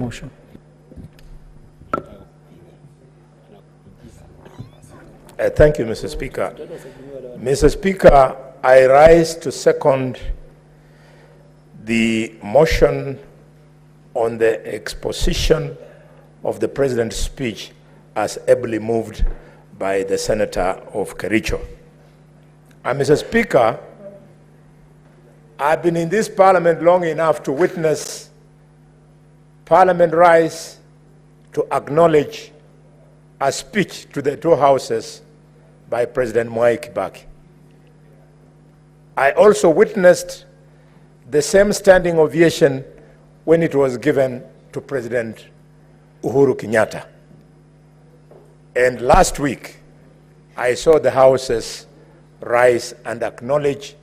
Motion. Thank you, Mr. Speaker. Mr. Speaker, I rise to second the motion on the exposition of the President's speech as ably moved by the Senator of Kericho. And Mr. Speaker, I've been in this Parliament long enough to witness Parliament rise to acknowledge a speech to the two houses by President Mwai Kibaki. I also witnessed the same standing ovation when it was given to President Uhuru Kenyatta. And last week, I saw the houses rise and acknowledge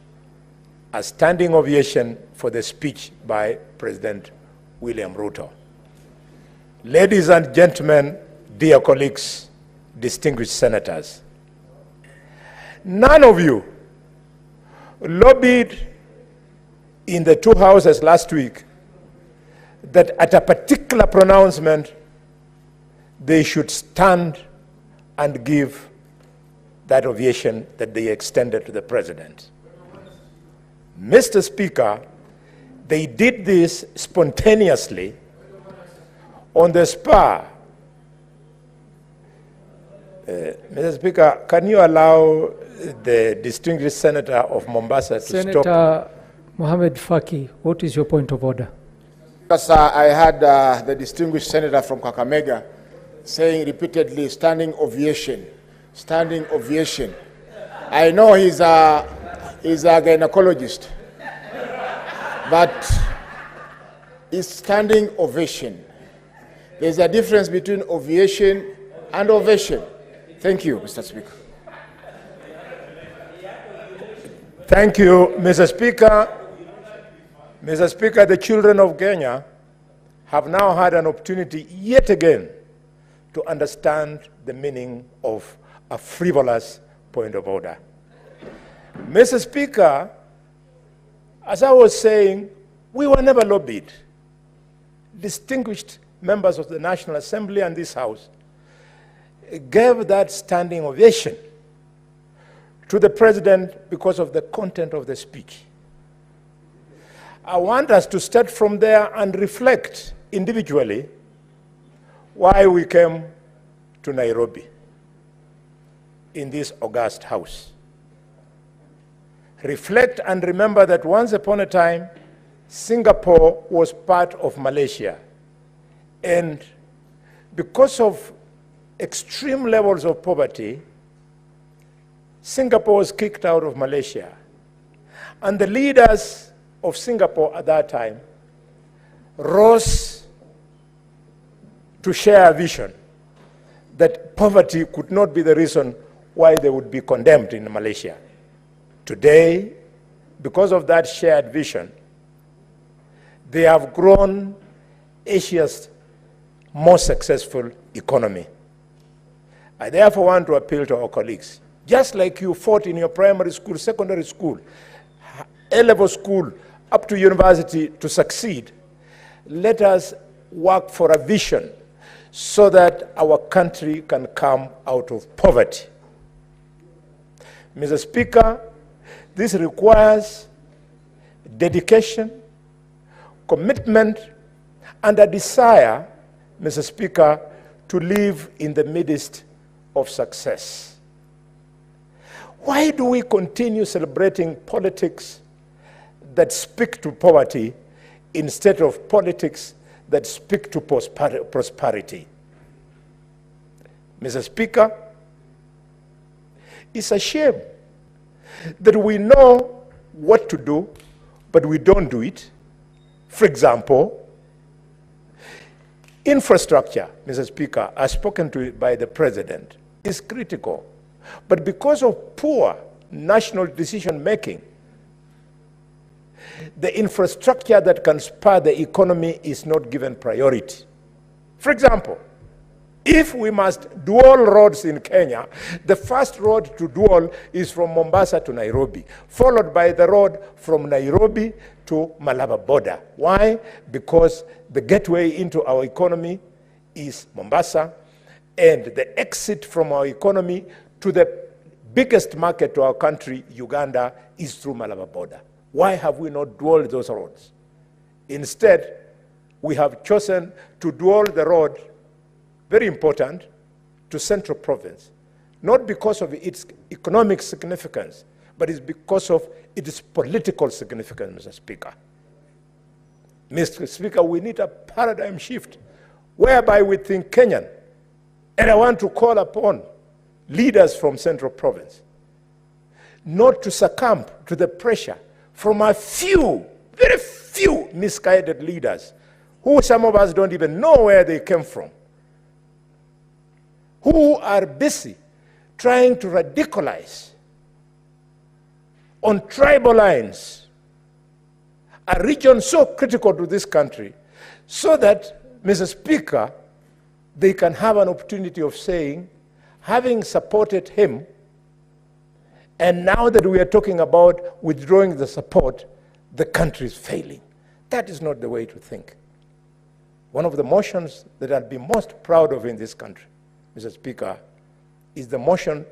a standing ovation for the speech by President William Ruto. Ladies and gentlemen, dear colleagues, distinguished senators, none of you lobbied in the two houses last week that at a particular pronouncement they should stand and give that ovation that they extended to the President. Mr. Speaker, they did this spontaneously on the spur. Mr. Speaker, can you allow the distinguished senator of Mombasa to Senator stop? Mohamed Faki, what is your point of order? Because I had the distinguished senator from Kakamega saying repeatedly, standing ovation, standing ovation. I know he's a gynecologist, but it's standing ovation. There's a difference between ovation and ovation. Thank you, Mr. Speaker. Thank you, Mr. Speaker. Mr. Speaker, the children of Kenya have now had an opportunity yet again to understand the meaning of a frivolous point of order. Mr. Speaker, as I was saying, we were never lobbied. Distinguished members of the National Assembly and this House gave that standing ovation to the President because of the content of the speech. I want us to start from there and reflect individually why we came to Nairobi in this august House. Reflect and remember that once upon a time, Singapore was part of Malaysia. And because of extreme levels of poverty, Singapore was kicked out of Malaysia. And the leaders of Singapore at that time rose to share a vision that poverty could not be the reason why they would be condemned in Malaysia. Today, because of that shared vision, they have grown Asia's most successful economy. I therefore want to appeal to our colleagues. Just like you fought in your primary school, secondary school, A-level school, up to university to succeed, let us work for a vision so that our country can come out of poverty. Mr. Speaker, this requires dedication, commitment, and a desire, Mr. Speaker, to live in the midst of success. Why do we continue celebrating politics that speak to poverty instead of politics that speak to prosperity? Mr. Speaker, it's a shame that we know what to do, but we don't do it. For example, infrastructure, Mr. Speaker, as spoken to by the President, is critical. But because of poor national decision-making, the infrastructure that can spur the economy is not given priority. For example, If we must dual roads in Kenya, the first road to dual is from Mombasa to Nairobi, followed by the road from Nairobi to Malaba border. Why? Because the gateway into our economy is Mombasa, and the exit from our economy to the biggest market to our country, Uganda, is through Malaba border. Why have we not dual those roads? Instead, we have chosen to dual the road, very important, to Central Province, not because of its economic significance, but it's because of its political significance, Mr. Speaker. Mr. Speaker, we need a paradigm shift whereby we think Kenyan. And I want to call upon leaders from Central Province not to succumb to the pressure from a few, very few misguided leaders who some of us don't even know where they came from, who are busy trying to radicalize on tribal lines a region so critical to this country, so that, Mr. Speaker, they can have an opportunity of saying, having supported him, and now that we are talking about withdrawing the support, the country is failing. That is not the way to think. One of the motions that I'll be most proud of in this country, Mr. Speaker, is the motion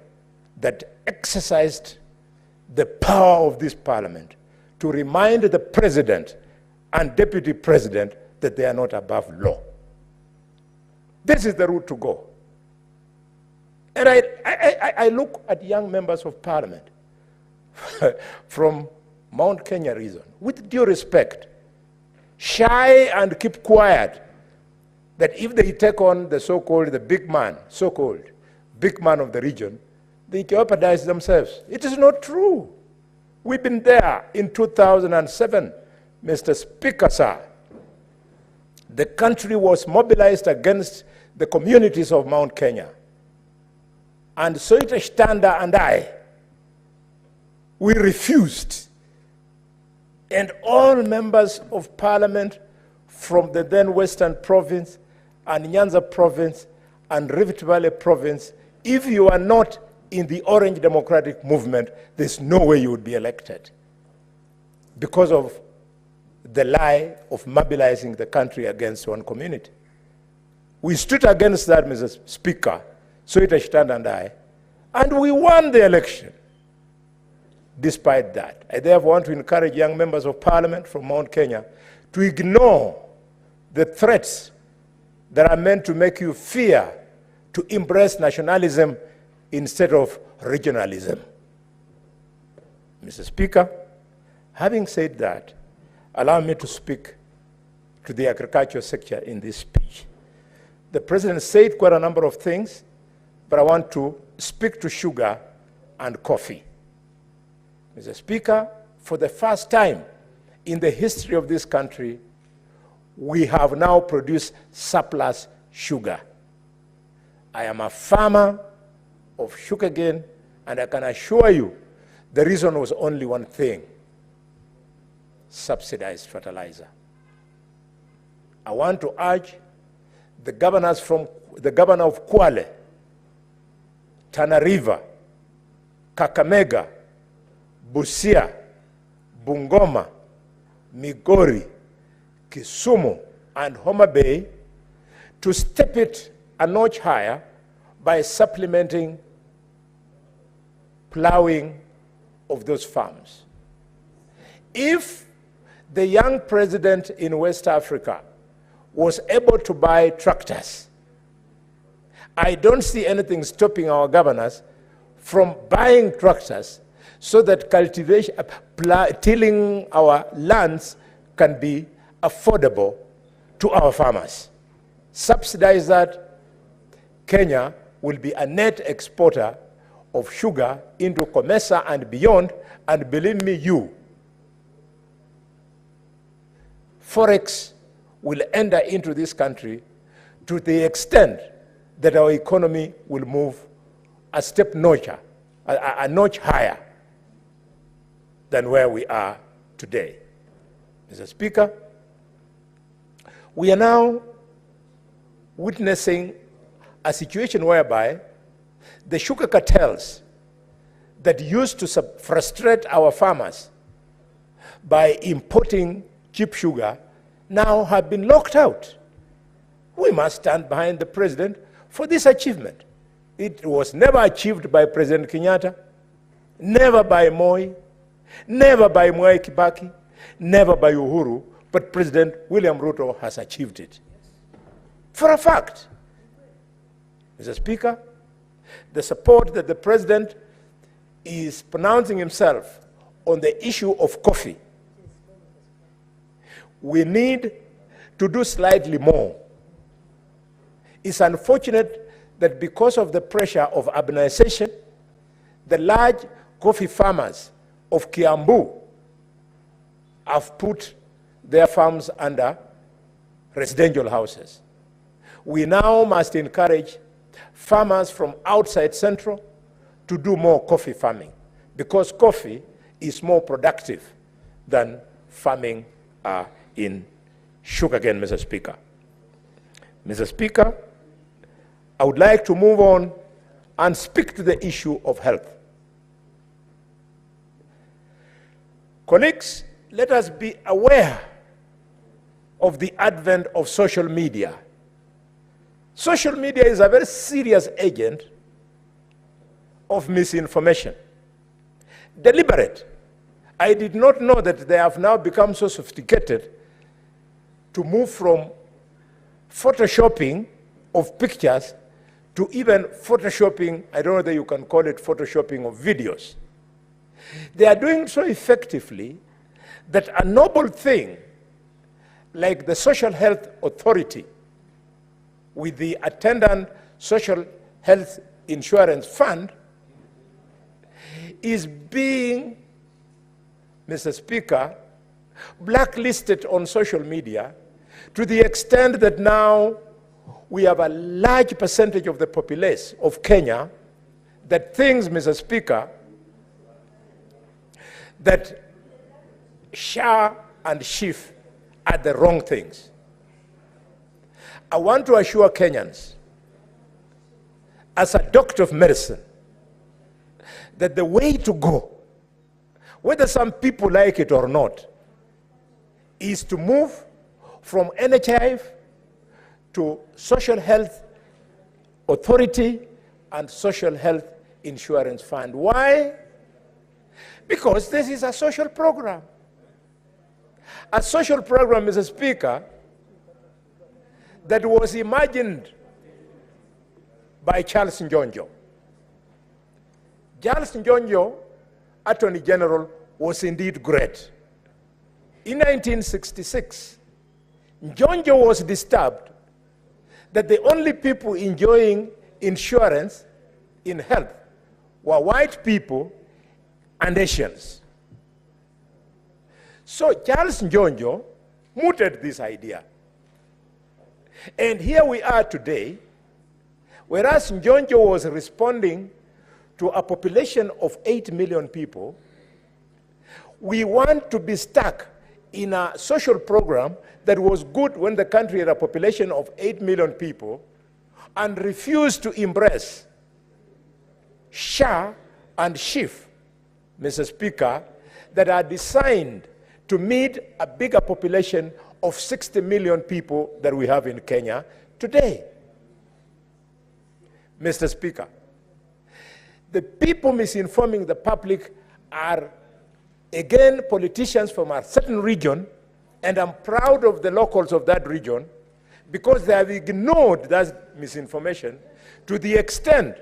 that exercised the power of this parliament to remind the president and deputy president that they are not above law. This is the route to go. And I look at young members of parliament from Mount Kenya region, with due respect, shy and keep quiet, that if they take on the so-called, the big man, so-called big man of the region, they jeopardize themselves. It is not true. We've been there in 2007, Mr. Speaker, sir. The country was mobilized against the communities of Mount Kenya. And Soita Shtanda and I, we refused. And all members of parliament from the then Western Province and Nyanza Province and Rift Valley Province, if you are not in the Orange Democratic Movement, there's no way you would be elected because of the lie of mobilizing the country against one community. We stood against that, Mr. Speaker, Soita Shtanda and I, and we won the election. Despite that, I therefore want to encourage young members of parliament from Mount Kenya to ignore the threats that are meant to make you fear to embrace nationalism instead of regionalism. Mr. Speaker, having said that, allow me to speak to the agriculture sector in this speech. The President said quite a number of things, but I want to speak to sugar and coffee. Mr. Speaker, for the first time in the history of this country, we have now produced surplus sugar. I am a farmer of sugarcane, and I can assure you the reason was only one thing: subsidized fertilizer. I want to urge the governors from the governor of Kwale, Tana River, Kakamega, Busia, Bungoma, Migori, Kisumu, and Homa Bay to step it a notch higher by supplementing plowing of those farms. If the young president in West Africa was able to buy tractors, I don't see anything stopping our governors from buying tractors so that cultivation, tilling our lands can be affordable to our farmers. Subsidize that, Kenya will be a net exporter of sugar into COMESA and beyond, and believe me, Forex will enter into this country to the extent that our economy will move a notch higher than where we are today. Mr. Speaker, we are now witnessing a situation whereby the sugar cartels that used to frustrate our farmers by importing cheap sugar now have been locked out. We must stand behind the president for this achievement. It was never achieved by President Kenyatta, never by Moi, never by Mwai Kibaki, never by Uhuru, but President William Ruto has achieved it. For a fact, Mr. Speaker, the support that the president is pronouncing himself on the issue of coffee, we need to do slightly more. It's unfortunate that because of the pressure of urbanization, the large coffee farmers of Kiambu have put their farms under residential houses. We now must encourage farmers from outside Central to do more coffee farming, because coffee is more productive than farming in sugarcane, Mr. Speaker. Mr. Speaker, I would like to move on and speak to the issue of health. Colleagues, let us be aware of the advent of social media. Social media is a very serious agent of misinformation. Deliberate. I did not know that they have now become so sophisticated to move from photoshopping of pictures to even photoshopping, I don't know whether you can call it photoshopping of videos. They are doing so effectively that a noble thing like the Social Health Authority with the attendant Social Health Insurance Fund is being, Mr. Speaker, blacklisted on social media to the extent that now we have a large percentage of the populace of Kenya that thinks, Mr. Speaker, that SHA and SHIF are the wrong things. I want to assure Kenyans, as a doctor of medicine, that the way to go, whether some people like it or not, is to move from NHIF to Social Health Authority and Social Health Insurance Fund. Why? Because this is a social program. A social program, Mr. Speaker, that was imagined by Charles Njonjo. Charles Njonjo, Attorney General, was indeed great. In 1966, Njonjo was disturbed that the only people enjoying insurance in health were white people and Asians. So Charles Njonjo mooted this idea. And here we are today, whereas Njonjo was responding to a population of 8 million people, we want to be stuck in a social program that was good when the country had a population of 8 million people and refused to embrace SHA and SHIF, Mr. Speaker, that are designed to meet a bigger population of 60 million people that we have in Kenya today. Mr. Speaker, the people misinforming the public are, again, politicians from a certain region, and I'm proud of the locals of that region because they have ignored that misinformation to the extent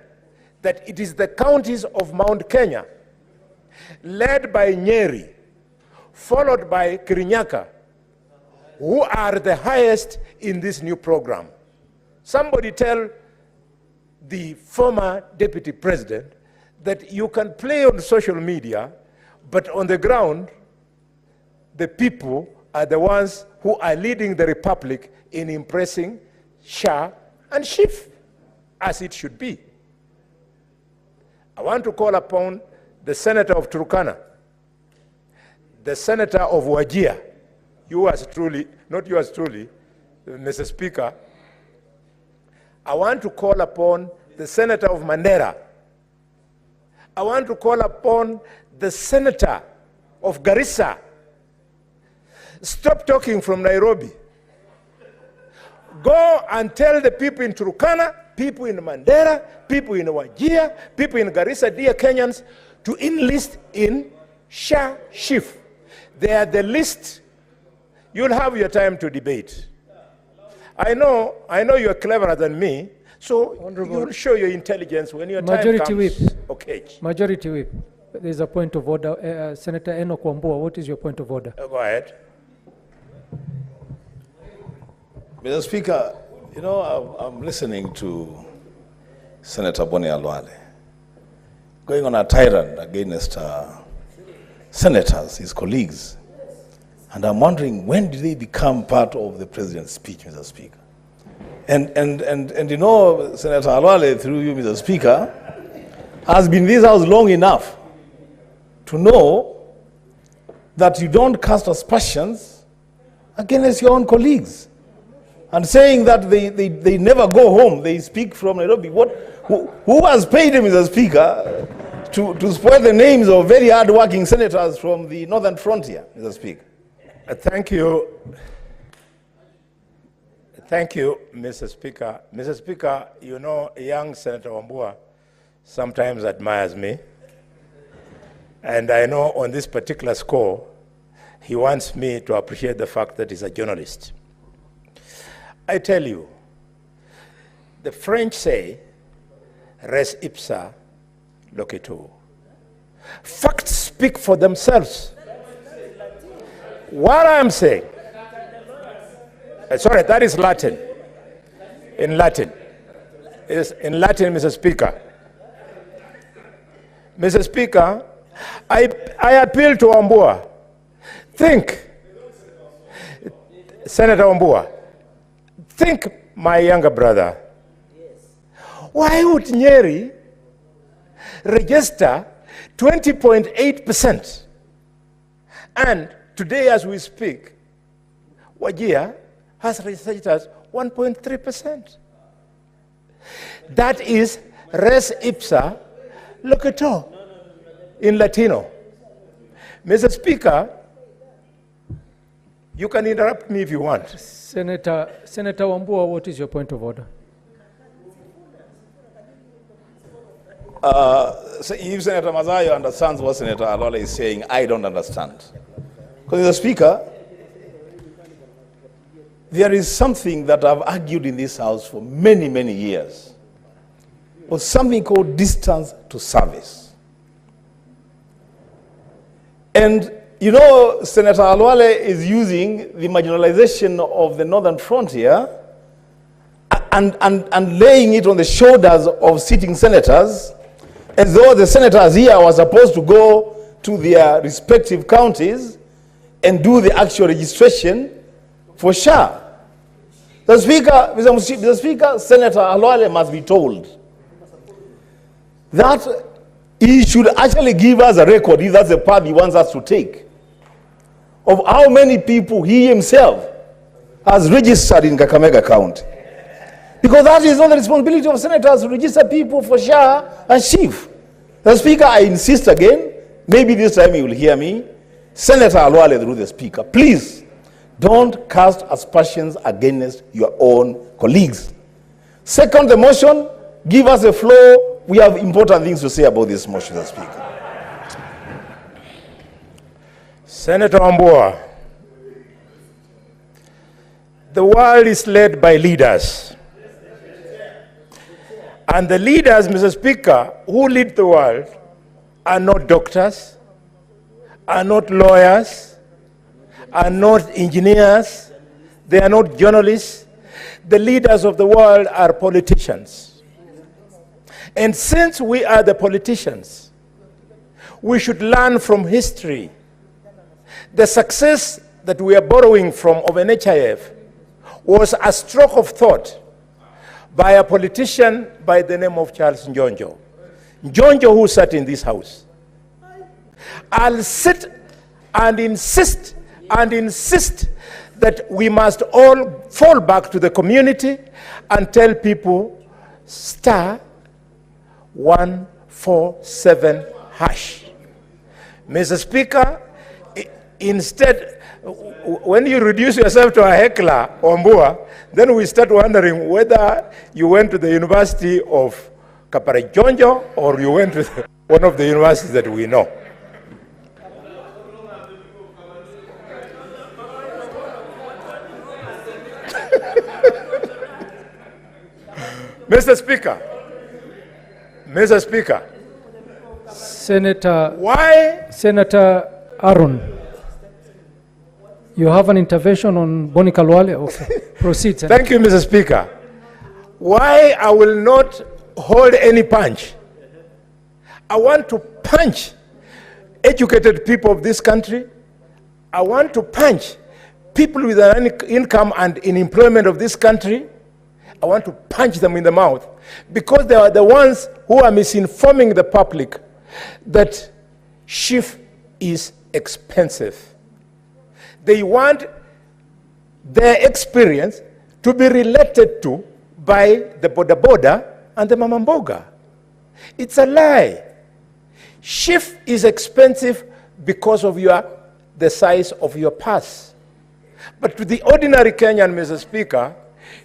that it is the counties of Mount Kenya, led by Nyeri, followed by Kirinyaga, who are the highest in this new program. Somebody tell the former deputy president that you can play on social media, but on the ground, the people are the ones who are leading the republic in impressing SHA and SHIF, as it should be. I want to call upon the senator of Turkana, the senator of Wajir, yours truly, not yours truly, Mr. Speaker, I want to call upon the Senator of Mandera. I want to call upon the Senator of Garissa. Stop talking from Nairobi. Go and tell the people in Turkana, people in Mandera, people in Wajir, people in Garissa, dear Kenyans, to enlist in SHA shift. They are the least. You'll have your time to debate. I know you're cleverer than me, so you'll show your intelligence when your time comes. Whip. Okay. Majority Whip. There's a point of order. Senator Enoch Wambua, what is your point of order? Go ahead. Mr. Speaker, you know, I'm listening to Senator Boni Khalwale going on a tirade against senators, his colleagues. And I'm wondering, when did they become part of the president's speech, Mr. Speaker? And you know, Senator Khalwale, through you, Mr. Speaker, has been in this house long enough to know that you don't cast aspersions against your own colleagues. And saying that they never go home, they speak from Nairobi. Who has paid him, Mr. Speaker, to spoil the names of very hard-working senators from the northern frontier, Mr. Speaker? Thank you. Thank you, Mr. Speaker. Mr. Speaker, you know, young Senator Wambua sometimes admires me. And I know on this particular score, he wants me to appreciate the fact that he's a journalist. I tell you, the French say, res ipsa loquitur. Facts speak for themselves. What I'm saying, sorry, that is Latin. In Latin. In Latin, Mr. Speaker. Mr. Speaker, I appeal to Wambua. Think, Senator Wambua, think, my younger brother, why would Nyeri register 20.8%? And today, as we speak, Wajir has registered 1.3%. That is res ipsa loquitur in Latino. Mr. Speaker, you can interrupt me if you want. Senator Wambua, what is your point of order? So if Senator Mazayo understands what Senator Khalwale is saying, I don't understand. Because, Mr. Speaker, there is something that I've argued in this House for many, many years. Was something called distance to service. And, you know, Senator Khalwale is using the marginalization of the northern frontier and laying it on the shoulders of sitting senators, as though the senators here were supposed to go to their respective counties and do the actual registration for SHA. Mr. Speaker, Senator Khalwale must be told that he should actually give us a record, if that's the path he wants us to take, of how many people he himself has registered in Kakamega County. Because that is not the responsibility of senators to register people for SHA and SHIF. The Speaker, I insist again, maybe this time you will hear me, Senator Khalwale, through the Speaker, please don't cast aspersions against your own colleagues. Second, the motion, give us a floor. We have important things to say about this motion, Mr. Speaker. Senator Wambua, the world is led by leaders. And the leaders, Mr. Speaker, who lead the world are not doctors, are not lawyers, are not engineers, they are not journalists. The leaders of the world are politicians. And since we are the politicians, we should learn from history. The success that we are borrowing from of NHIF was a stroke of thought by a politician by the name of Charles Njonjo. Njonjo, who sat in this house. I'll sit and insist that we must all fall back to the community and tell people star 147 hash. Mr. Speaker, instead, when you reduce yourself to a heckler, Ombua, then we start wondering whether you went to the University of Kaparajonjo or you went to one of the universities that we know. Mr. Speaker, Senator Aaron, you have an intervention on Boni Khalwale? Okay. Proceed, Senator. Thank you, Mr. Speaker. Why I will not hold any punch. I want to punch educated people of this country. I want to punch people with an income and in employment of this country. I want to punch them in the mouth because they are the ones who are misinforming the public that shift is expensive. They want their experience to be related to by the boda and the mamamboga. It's a lie. Shift is expensive because of the size of your purse. But to the ordinary Kenyan, Mr. Speaker,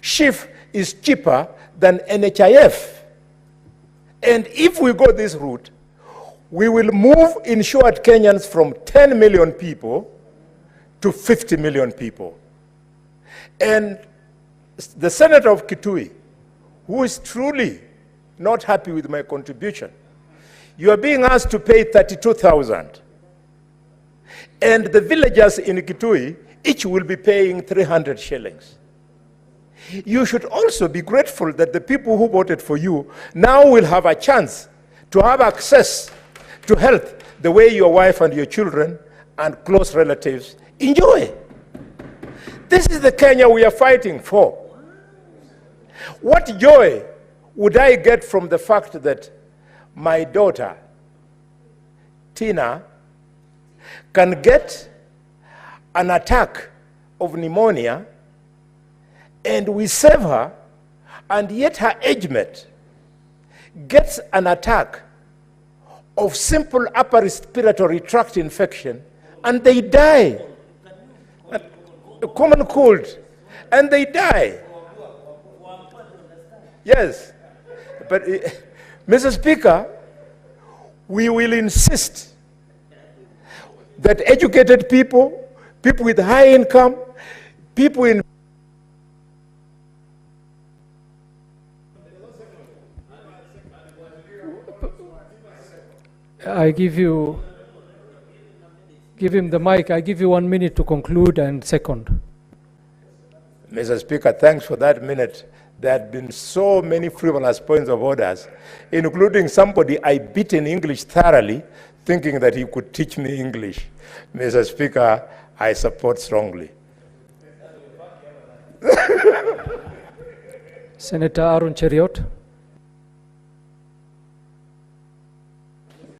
shift is cheaper than NHIF. And if we go this route, we will move insured Kenyans from 10 million people to 50 million people. And the Senator of Kitui, who is truly not happy with my contribution, you are being asked to pay 32,000. And the villagers in Kitui, each will be paying 300 shillings. You should also be grateful that the people who voted for you now will have a chance to have access to health the way your wife and your children and close relatives enjoy. This is the Kenya we are fighting for. What joy would I get from the fact that my daughter, Tina, can get an attack of pneumonia and we save her, and yet her age mate gets an attack of simple upper respiratory tract infection and they die. A common cold, and they die. Yes, but Mr. Speaker, we will insist that educated people, people with high income, people in give him the mic. I give you 1 minute to conclude and second. Mr. Speaker, thanks for that minute. There had been so many frivolous points of orders, including somebody I beat in English thoroughly, thinking that he could teach me English. Mr. Speaker, I support strongly. Senator Aaron Cheriot.